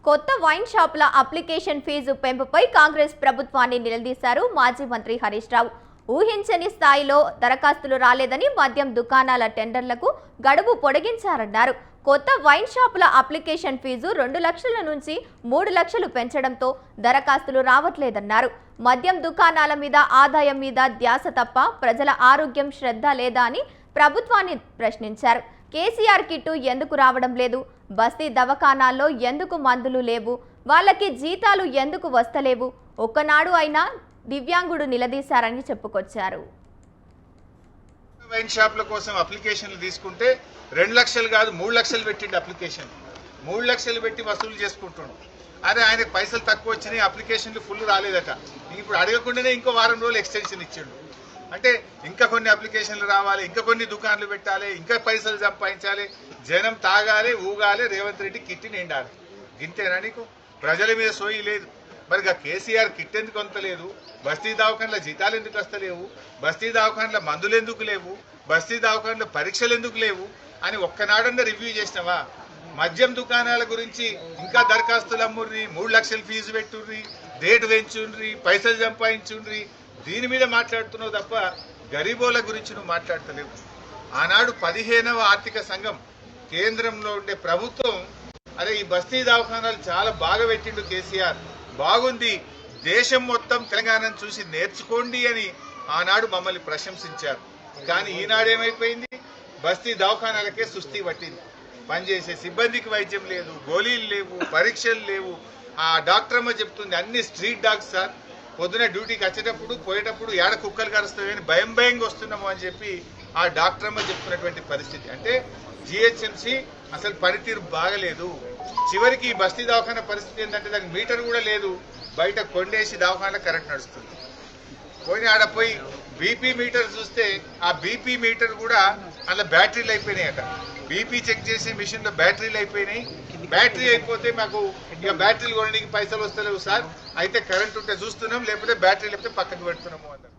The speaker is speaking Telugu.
కొత్త వైన్ షాపుల అప్లికేషన్ ఫీజు పెంపుపై కాంగ్రెస్ ప్రభుత్వాన్ని నిలదీశారు మాజీ మంత్రి హరీష్ రావు. ఊహించని స్థాయిలో దరఖాస్తులు రాలేదని మద్యం దుకాణాల టెండర్లకు గడువు పొడిగించారన్నారు. కొత్త వైన్ షాపుల అప్లికేషన్ ఫీజు 2 లక్షల నుంచి 3 లక్షలు పెంచడంతో దరఖాస్తులు రావట్లేదన్నారు. మద్యం దుకాణాల మీద ఆదాయం మీద ధ్యాస తప్ప ప్రజల ఆరోగ్యం శ్రద్ధ లేదా అని ప్రభుత్వాన్ని ప్రశ్నించారు. కేసీఆర్ కిట్టు ఎందుకు రావడం లేదు? బస్తీ దవాఖానాల్లో ఎందుకు మందులు లేవు? వాళ్ళకి జీతాలు ఎందుకు వస్తలేవు? ఒక్కనాడు అయినా దివ్యాంగుడు నిలదీశారని చెప్పుకొచ్చారు. వైన్ షాప్ల కోసం అప్లికేషన్లు తీసుకుంటే 2 లక్షలు కాదు 3 లక్షలు పెట్టిండు. అప్లికేషన్ 3 లక్షలు పెట్టి వసూలు చేసుకుంటుండు. అదే ఆయనకు పైసలు తక్కువ వచ్చినాయి, అప్లికేషన్లు ఫుల్ రాలేదట. ఇప్పుడు అడగకుండానే ఇంకో వారం రోజులు ఎక్స్టెన్షన్ ఇచ్చిండు. అంటే ఇంకా కొన్ని అప్లికేషన్లు రావాలి, ఇంకా కొన్ని దుకాణాలు పెట్టాలి, ఇంకా పైసలు సంపాదించాలి, జనం తాగాలి, ఊగాలి, రేవంత్ రెడ్డి కిట్టి నిండాలి. గింతేనా నీకు? ప్రజల మీద సోయి లేదు. మరి కేసీఆర్ కిట్ ఎందుకు అంతలేదు? బస్తీ దవాఖాన్ల జీతాలు ఎందుకు వస్తలేవు? బస్తీ దవాఖాన్ల మందులు ఎందుకు లేవు? బస్తీ దవాఖాన్ల పరీక్షలు ఎందుకు లేవు అని ఒక్కనాడన్నా రివ్యూ చేసినావా? మద్యం దుకాణాల గురించి ఇంకా దరఖాస్తులు అమ్ముర్రి, 3 లక్షలు ఫీజు పెట్టుర్రి, రేటు పెంచుండ్రి, పైసలు సంపాదించుండ్రి, దీని మీద మాట్లాడుతున్నావు తప్ప గరీబోల గురించి నువ్వు మాట్లాడతలేవు. ఆనాడు 15వ ఆర్థిక సంఘం కేంద్రంలో ఉండే ప్రభుత్వం అరే ఈ బస్తీ దవాఖానాలు చాలా బాగా పెట్టిండు కేసీఆర్, బాగుంది, దేశం మొత్తం తెలంగాణను చూసి నేర్చుకోండి అని ఆనాడు మమ్మల్ని ప్రశంసించారు. కానీ ఈనాడేమైపోయింది? బస్తీ దవాఖానాలకే సుస్థి పట్టింది. పనిచేసే సిబ్బందికి వైద్యం లేదు, గోళీలు లేవు, పరీక్షలు లేవు. ఆ డాక్టర్ అమ్మ చెప్తుంది అన్ని స్ట్రీట్ డాగ్స్ సార్, పొద్దున డ్యూటీకి వచ్చేటప్పుడు పోయేటప్పుడు ఏడ కుక్కలు కరుస్తాయని భయంగా వస్తున్నాము అని చెప్పి ఆ డాక్టర్ అమ్మ చెప్తున్నటువంటి పరిస్థితి. అంటే జిహెచ్ఎంసీ అసలు పనితీరు బాగలేదు. చివరికి ఈ బస్తీ దవాఖాన పరిస్థితి ఏంటంటే దానికి మీటర్ కూడా లేదు, బయట కొండేసి దవాఖాన కరెంట్ నడుస్తుంది. పోయి ఆడ పోయి బీపీ మీటర్ చూస్తే ఆ బీపీ మీటర్ కూడా అందులో బ్యాటరీలు అయిపోయినాయట. బీపీ చెక్ చేసే మిషన్లో బ్యాటరీలు అయిపోయినాయి. బ్యాటరీ అయిపోతే మాకు ఇక బ్యాటరీలు కొనడానికి పైసలు వస్తలేవు సార్, అయితే కరెంట్ ఉంటే చూస్తున్నాం, లేకపోతే బ్యాటరీ లేకపోతే పక్కకు పెడుతున్నాము అన్నారు.